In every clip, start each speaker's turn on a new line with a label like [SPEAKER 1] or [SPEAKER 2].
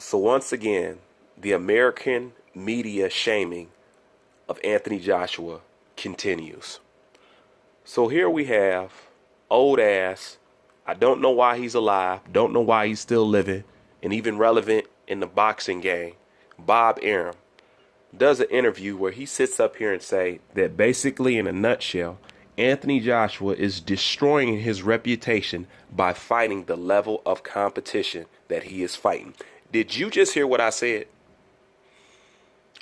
[SPEAKER 1] So once again, the American media shaming of Anthony Joshua continues. So here we have old ass, I don't know why he's alive, don't know why he's still living, and even relevant in the boxing game, Bob Arum, does an interview where he sits up here and say that basically in a nutshell, Anthony Joshua is destroying his reputation by fighting the level of competition that he is fighting. Did you just hear what I said?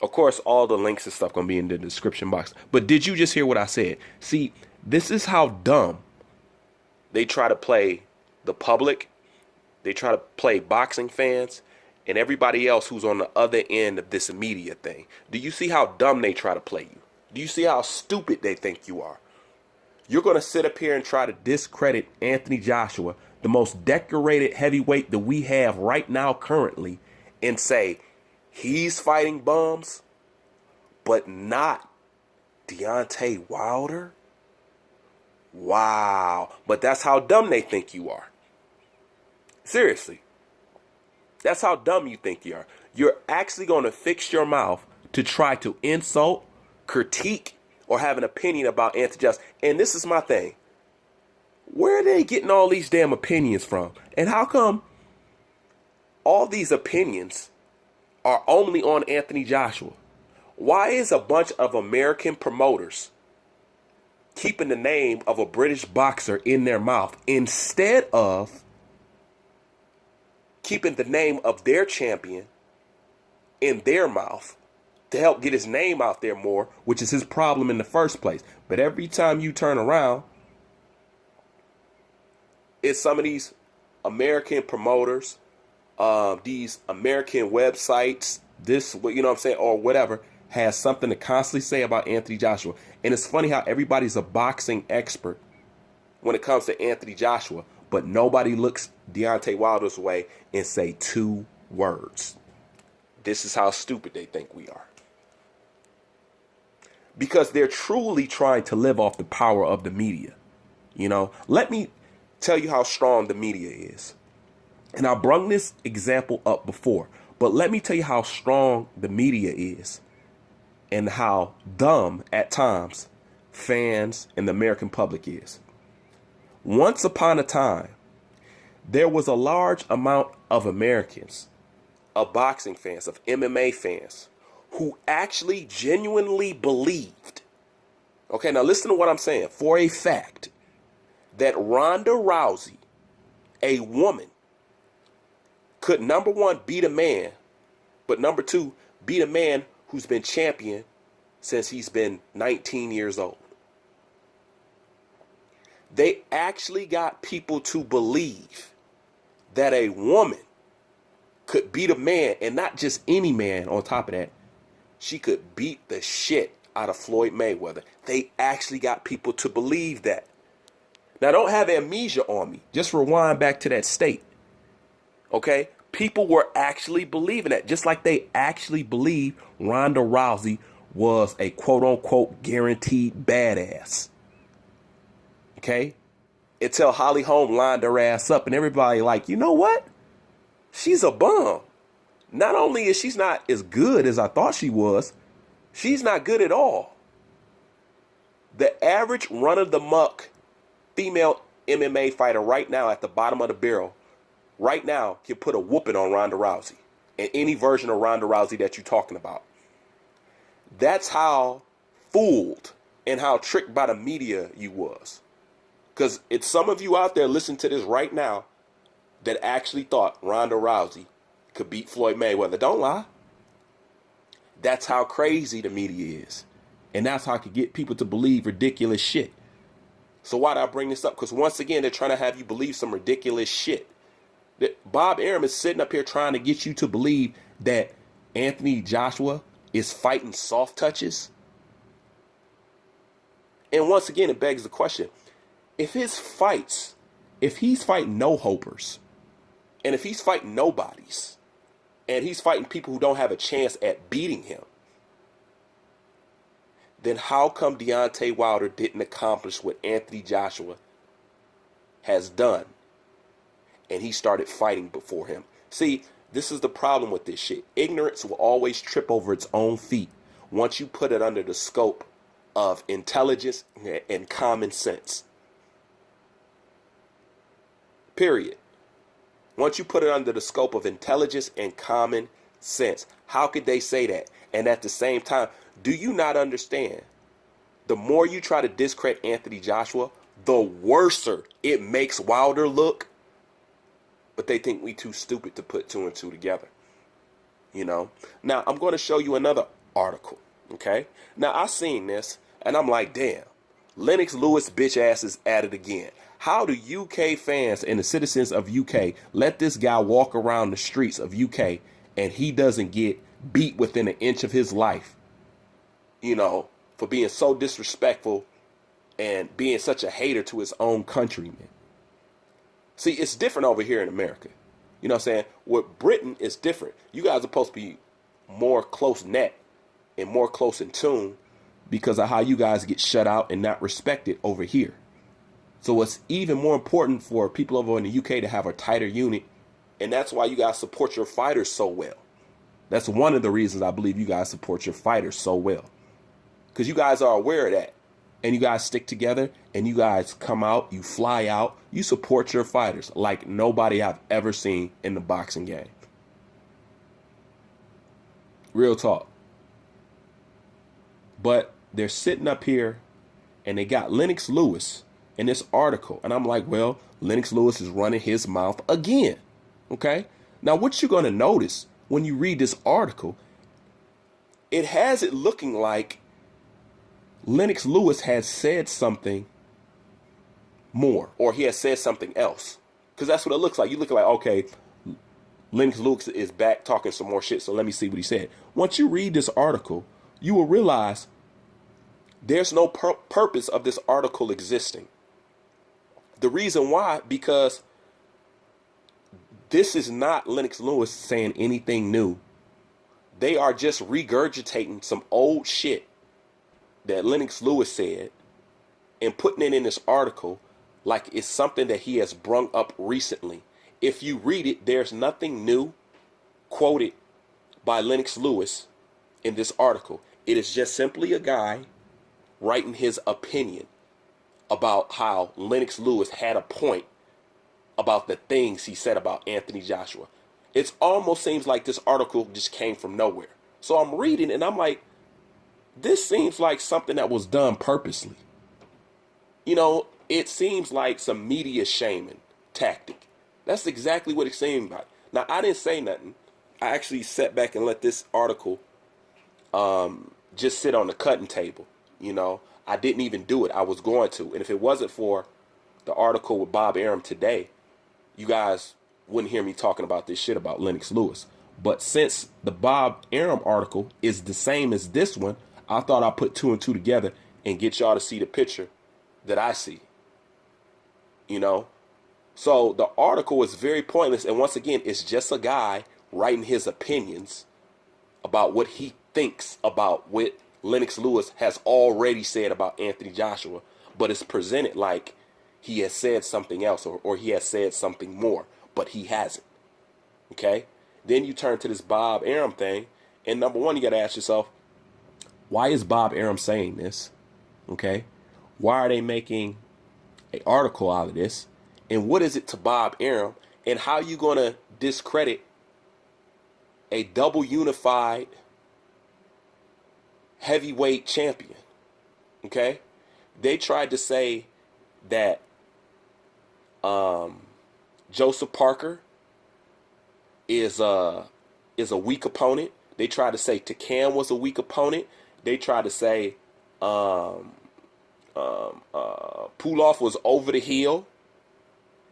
[SPEAKER 1] Of course, all the links and stuff going to be in the description box. But did you just hear what I said? See, this is how dumb they try to play the public. They try to play boxing fans and everybody else who's on the other end of this media thing. Do you see how dumb they try to play you? Do you see how stupid they think you are? You're going to sit up here and try to discredit Anthony Joshua, the most decorated heavyweight that we have right now currently, and say he's fighting bums, but not Deontay Wilder? Wow. But that's how dumb they think you are. Seriously. That's how dumb you think you are. You're actually going to fix your mouth to try to insult, critique, or have an opinion about Anthony Joshua. And this is my thing. Where are they getting all these damn opinions from? And how come all these opinions are only on Anthony Joshua? Why is a bunch of American promoters keeping the name of a British boxer in their mouth instead of keeping the name of their champion in their mouth to help get his name out there more, which is his problem in the first place? But every time you turn around, it's some of these American promoters, these American websites, this, you know what I'm saying, or whatever, has something to constantly say about Anthony Joshua. And it's funny how everybody's a boxing expert when it comes to Anthony Joshua, but nobody looks Deontay Wilder's way and say two words. This is how stupid they think we are. Because they're truly trying to live off the power of the media. You know, let me tell you how strong the media is. And I brung this example up before, but let me tell you how strong the media is and how dumb at times fans and the American public is. Once upon a time, there was a large amount of Americans, of boxing fans, of MMA fans, who actually genuinely believed, okay, now listen to what I'm saying, for a fact, that Ronda Rousey, a woman, could, number one, beat a man, but number two, beat a man who's been champion since he's been 19 years old. They actually got people to believe that a woman could beat a man, and not just any man on top of that. She could beat the shit out of Floyd Mayweather. They actually got people to believe that. Now, don't have amnesia on me. Just rewind back to that state. Okay? People were actually believing that, just like they actually believe Ronda Rousey was a quote-unquote guaranteed badass. Okay? Until Holly Holm lined her ass up and everybody like, you know what? She's a bum. Not only is she not as good as I thought she was, she's not good at all. The average run-of-the-muck female MMA fighter right now at the bottom of the barrel, right now, can put a whooping on Ronda Rousey and any version of Ronda Rousey that you're talking about. That's how fooled and how tricked by the media you was. Because it's some of you out there listening to this right now that actually thought Ronda Rousey could beat Floyd Mayweather. Don't lie. That's how crazy the media is. And that's how I could get people to believe ridiculous shit. So why did I bring this up? Because once again, they're trying to have you believe some ridiculous shit. Bob Arum is sitting up here trying to get you to believe that Anthony Joshua is fighting soft touches. And once again, it begs the question. If he's fighting no-hopers, and if he's fighting nobodies, and he's fighting people who don't have a chance at beating him, then how come Deontay Wilder didn't accomplish what Anthony Joshua has done, and he started fighting before him? See, This is the problem with this shit. Ignorance will always trip over its own feet once you put it under the scope of intelligence and common sense. Period. Once you put it under the scope of intelligence and common sense. How could they say that? And at the same time, do you not understand? The more you try to discredit Anthony Joshua, the worser it makes Wilder look. But they think we too stupid to put two and two together. You know? Now, I'm going to show you another article. Okay? Now, I seen this, and I'm like, damn. Lennox Lewis bitch ass is at it again. How do UK fans and the citizens of UK let this guy walk around the streets of UK and he doesn't get beat within an inch of his life, you know, for being so disrespectful and being such a hater to his own countrymen? See, it's different over here in America. You know what I'm saying? With Britain, it's different. You guys are supposed to be more close-knit and more close in tune because of how you guys get shut out and not respected over here. So it's even more important for people over in the UK to have a tighter unit. And that's why you guys support your fighters so well. That's one of the reasons I believe you guys support your fighters so well. Because you guys are aware of that. And you guys stick together and you guys come out, you fly out, you support your fighters like nobody I've ever seen in the boxing game. Real talk. But they're sitting up here and they got Lennox Lewis in this article. And I'm like, well, Lennox Lewis is running his mouth again. Okay. Now, what you're going to notice when you read this article, it has it looking like Lennox Lewis has said something more, or he has said something else. Because that's what it looks like. You look like, okay, Lennox Lewis is back talking some more shit. So let me see what he said. Once you read this article, you will realize there's no purpose of this article existing. The reason why, because this is not Lennox Lewis saying anything new. They are just regurgitating some old shit that Lennox Lewis said and putting it in this article like it's something that he has brung up recently. If you read it, there's nothing new quoted by Lennox Lewis in this article. It is just simply a guy writing his opinion about how Lennox Lewis had a point about the things he said about Anthony Joshua. It almost seems like this article just came from nowhere. So I'm reading and I'm like, this seems like something that was done purposely. You know, it seems like some media shaming tactic. That's exactly what it seemed like. Now, I didn't say nothing. I actually sat back and let this article just sit on the cutting table. You know, I didn't even do it. I was going to. And if it wasn't for the article with Bob Arum today, you guys wouldn't hear me talking about this shit about Lennox Lewis. But since the Bob Arum article is the same as this one, I thought I'd put two and two together and get y'all to see the picture that I see. You know? So the article is very pointless. And once again, it's just a guy writing his opinions about what he thinks about what Lennox Lewis has already said about Anthony Joshua. But it's presented like he has said something else or he has said something more. But he hasn't. Okay? Then you turn to this Bob Arum thing. And number one, you got to ask yourself, why is Bob Arum saying this? Okay? Why are they making an article out of this? And what is it to Bob Arum? And how are you going to discredit a double unified heavyweight champion? Okay? They tried to say that Joseph Parker is a weak opponent. They tried to say Takam was a weak opponent. They tried to say Puloff was over the hill.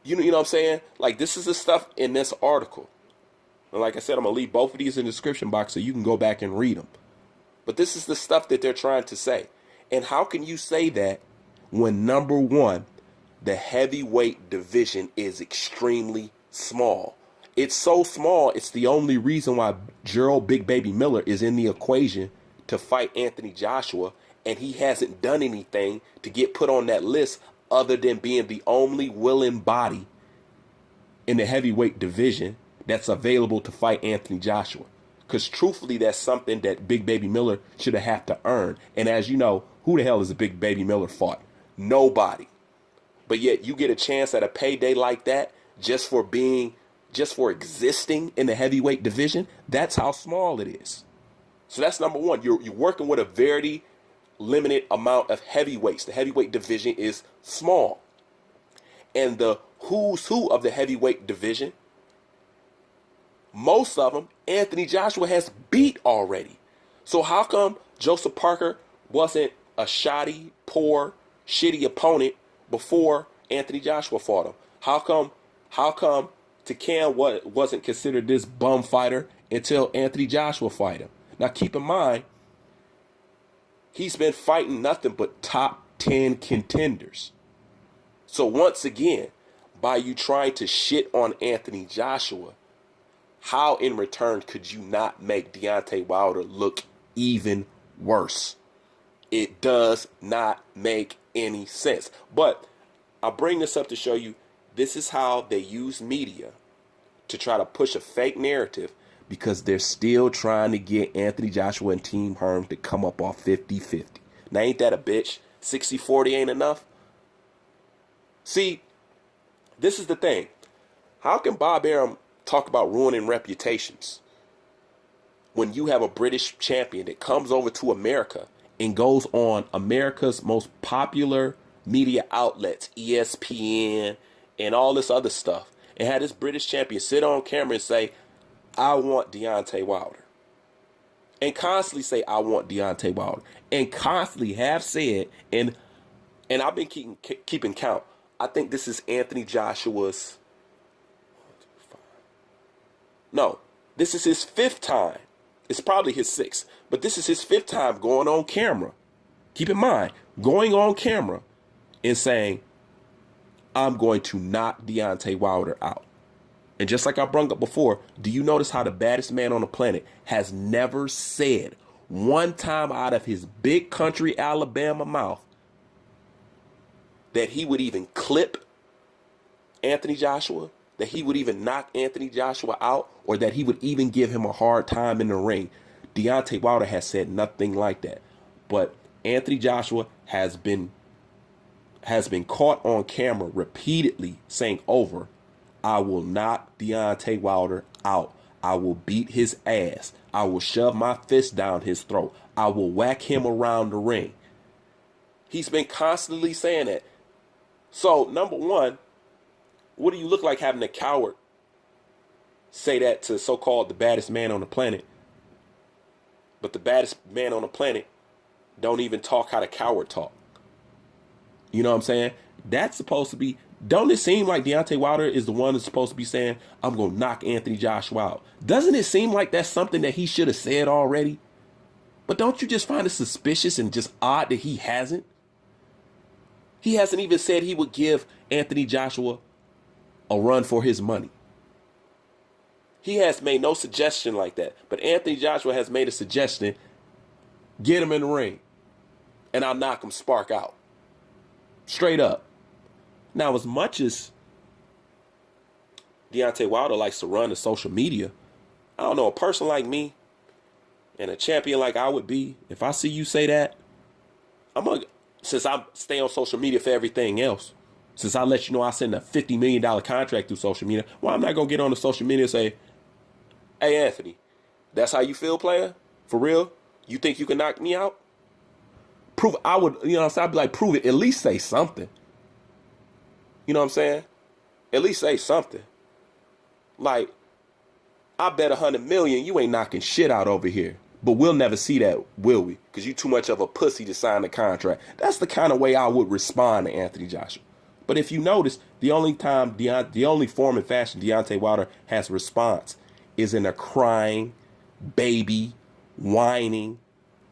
[SPEAKER 1] You know what I'm saying? Like, this is the stuff in this article. And like I said, I'm going to leave both of these in the description box so you can go back and read them. But this is the stuff that they're trying to say. And how can you say that when, number one, the heavyweight division is extremely small? It's so small, it's the only reason why Gerald Big Baby Miller is in the equation to fight Anthony Joshua, and he hasn't done anything to get put on that list other than being the only willing body in the heavyweight division that's available to fight Anthony Joshua. Because truthfully, that's something that Big Baby Miller should have had to earn. And as you know, who the hell is a Big Baby Miller fought? Nobody. But yet you get a chance at a payday like that just for existing in the heavyweight division. That's how small it is. So that's number one. You're working with a very limited amount of heavyweights. The heavyweight division is small. And the who's who of the heavyweight division, most of them, Anthony Joshua has beat already. So how come Joseph Parker wasn't a shoddy, poor, shitty opponent before Anthony Joshua fought him? How come Takan wasn't considered this bum fighter until Anthony Joshua fight him? Now keep in mind, he's been fighting nothing but top 10 contenders. So once again, by you trying to shit on Anthony Joshua, how in return could you not make Deontay Wilder look even worse? It does not make any sense. But I bring this up to show you this is how they use media to try to push a fake narrative, because they're still trying to get Anthony Joshua and Team Herm to come up off 50-50. Now ain't that a bitch? 60-40 ain't enough? See, this is the thing. How can Bob Arum talk about ruining reputations when you have a British champion that comes over to America and goes on America's most popular media outlets, ESPN and all this other stuff, and had this British champion sit on camera and say, I want Deontay Wilder, and constantly say, I want Deontay Wilder, and constantly have said, and I've been keeping count. I think this is Anthony Joshua's, no, this is his 5th time. It's probably his 6th, but this is his 5th time going on camera. Keep in mind, going on camera and saying, I'm going to knock Deontay Wilder out. And just like I brung up before, do you notice how the baddest man on the planet has never said one time out of his big country Alabama mouth that he would even clip Anthony Joshua, that he would even knock Anthony Joshua out, or that he would even give him a hard time in the ring? Deontay Wilder has said nothing like that. But Anthony Joshua has been caught on camera repeatedly saying over, I will knock Deontay Wilder out. I will beat his ass. I will shove my fist down his throat. I will whack him around the ring. He's been constantly saying that. So, number one, what do you look like having a coward say that to so-called the baddest man on the planet? But the baddest man on the planet don't even talk how the coward talk. You know what I'm saying? That's supposed to be, don't it seem like Deontay Wilder is the one that's supposed to be saying, I'm going to knock Anthony Joshua out? Doesn't it seem like that's something that he should have said already? But don't you just find it suspicious and just odd that he hasn't? He hasn't even said he would give Anthony Joshua a run for his money. He has made no suggestion like that. But Anthony Joshua has made a suggestion, get him in the ring, and I'll knock him spark out. Straight up. Now, as much as Deontay Wilder likes to run the social media, I don't know, a person like me and a champion like I would be, if I see you say that, since I stay on social media for everything else, since I let you know I send a $50 million contract through social media, well, I'm not going to get on the social media and say, hey, Anthony, that's how you feel, player? For real? You think you can knock me out? Prove it. I would, I'd be like, prove it. At least say something. You know what I'm saying? At least say something. Like, I bet $100 million you ain't knocking shit out over here. But we'll never see that, will we? Because you too much of a pussy to sign the contract. That's the kind of way I would respond to Anthony Joshua. But if you notice, the only form and fashion Deontay Wilder has response is in a crying, baby, whining,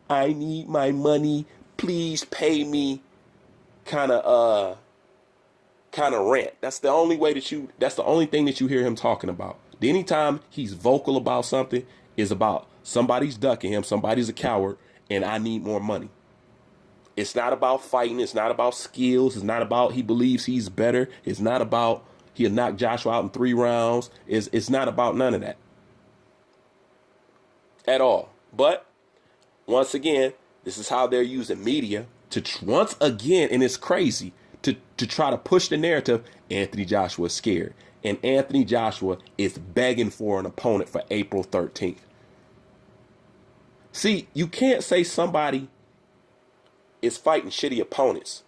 [SPEAKER 1] I need my money, please pay me kind of rant. That's the only thing that you hear him talking about. Anytime he's vocal about something is about somebody's ducking him, somebody's a coward, and I need more money. It's not about fighting. It's not about skills. It's not about he believes he's better. It's not about He'll knock Joshua out in 3 rounds. It's not about none of that at all. But once again, this is how they're using media to once again, and it's crazy, to try to push the narrative. Anthony Joshua is scared. And Anthony Joshua is begging for an opponent for April 13th. See, you can't say somebody is fighting shitty opponents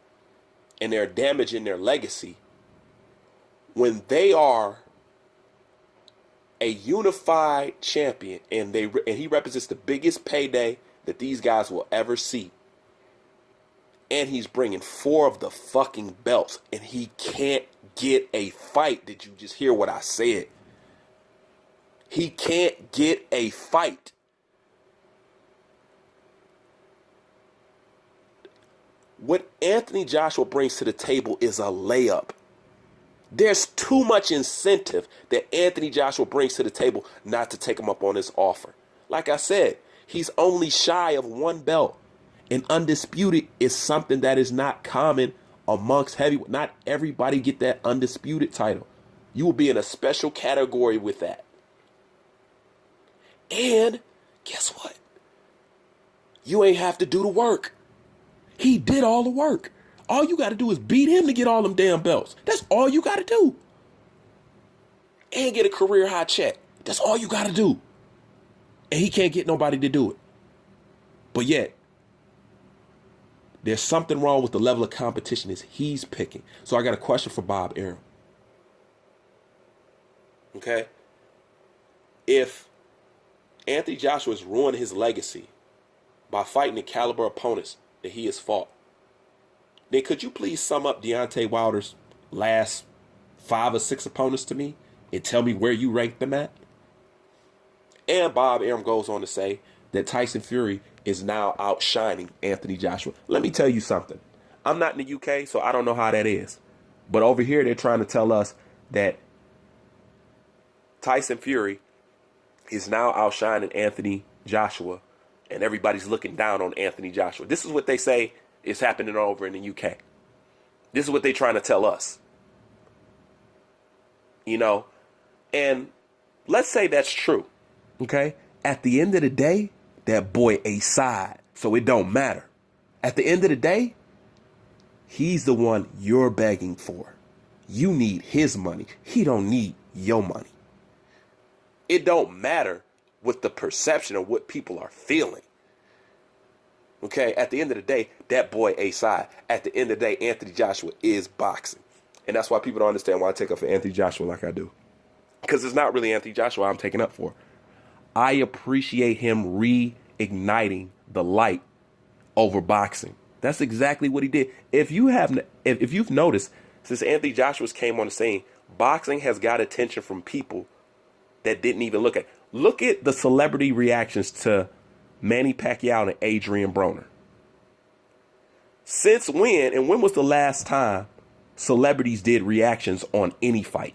[SPEAKER 1] and they're damaging their legacy when they are a unified champion and he represents the biggest payday that these guys will ever see. And he's bringing 4 of the fucking belts and he can't get a fight. Did you just hear what I said? He can't get a fight. What Anthony Joshua brings to the table is a layup. There's too much incentive that Anthony Joshua brings to the table not to take him up on this offer. Like I said, he's only shy of 1 belt. And undisputed is something that is not common amongst heavyweight. Not everybody get that undisputed title. You will be in a special category with that. And guess what? You ain't have to do the work. He did all the work. All you got to do is beat him to get all them damn belts. That's all you got to do. And get a career high check. That's all you got to do. And he can't get nobody to do it. But yet, there's something wrong with the level of competition is he's picking. So I got a question for Bob Arum. Okay? If Anthony Joshua has ruined his legacy by fighting the caliber opponents that he has fought, then could you please sum up Deontay Wilder's last 5 or 6 opponents to me and tell me where you rank them at? And Bob Arum goes on to say that Tyson Fury is now outshining Anthony Joshua. Let me tell you something. I'm not in the UK, so I don't know how that is. But over here, they're trying to tell us that Tyson Fury is now outshining Anthony Joshua, and everybody's looking down on Anthony Joshua. This is what they say is happening over in the UK. This is what they're trying to tell us. You know, and let's say that's true. Okay? At the end of the day, that boy a side, so it don't matter. At the end of the day, he's the one you're begging for. You need his money. He don't need your money. It don't matter with the perception of what people are feeling. Okay, at the end of the day, that boy a side. At the end of the day, Anthony Joshua is boxing. And that's why people don't understand why I take up for Anthony Joshua like I do. Because it's not really Anthony Joshua I'm taking up for. I appreciate him reigniting the light over boxing. That's exactly what he did. If you've noticed, since Anthony Joshua came on the scene, boxing has got attention from people that didn't even look at. Look at the celebrity reactions to Manny Pacquiao and Adrian Broner. Since when, and when was the last time celebrities did reactions on any fight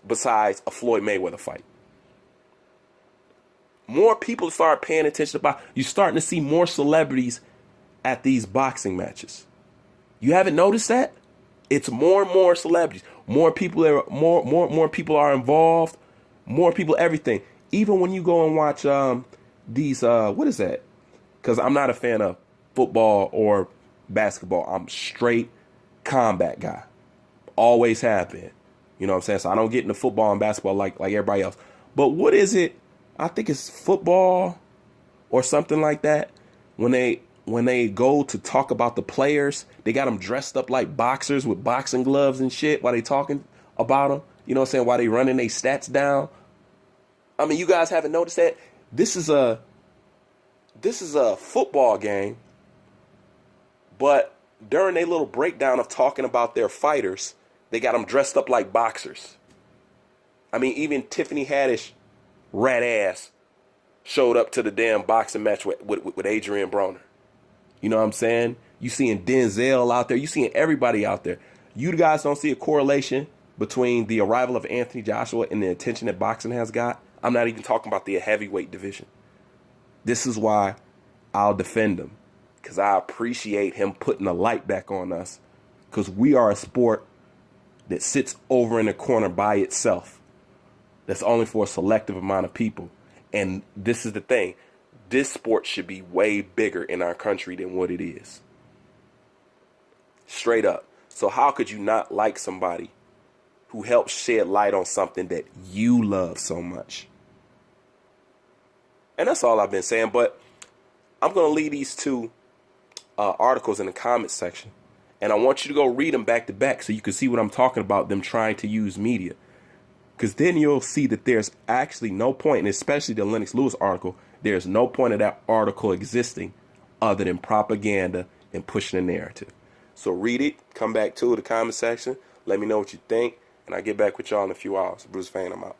[SPEAKER 1] besides a Floyd Mayweather fight? More people start paying attention to boxing. You're starting to see more celebrities at these boxing matches. You haven't noticed that? It's more and more celebrities. More people are more people are involved. More people, everything. Even when you go and watch these what is that? Because I'm not a fan of football or basketball. I'm straight combat guy. Always have been. You know what I'm saying? So I don't get into football and basketball like everybody else. But what is it? I think it's football or something like that. When they go to talk about the players, they got them dressed up like boxers with boxing gloves and shit while they talking about them. You know what I'm saying? While they running their stats down. I mean, you guys haven't noticed that? This is a football game, but during a little breakdown of talking about their fighters, they got them dressed up like boxers. I mean, even Tiffany Haddish, rat ass, showed up to the damn boxing match with Adrian Broner. You know what I'm saying? You seeing Denzel out there. You seeing everybody out there. You guys don't see a correlation between the arrival of Anthony Joshua and the attention that boxing has got. I'm not even talking about the heavyweight division. This is why I'll defend him, because I appreciate him putting the light back on us, because we are a sport that sits over in a corner by itself. That's only for a selective amount of people. And this is the thing. This sport should be way bigger in our country than what it is. Straight up. So how could you not like somebody who helps shed light on something that you love so much? And that's all I've been saying. But I'm going to leave these two articles in the comments section. And I want you to go read them back to back so you can see what I'm talking about, them trying to use media. Because then you'll see that there's actually no point, and especially the Lennox Lewis article, there's no point of that article existing other than propaganda and pushing a narrative. So read it, come back to the comment section, let me know what you think, and I'll get back with y'all in a few hours. Bruce Fan, I'm out.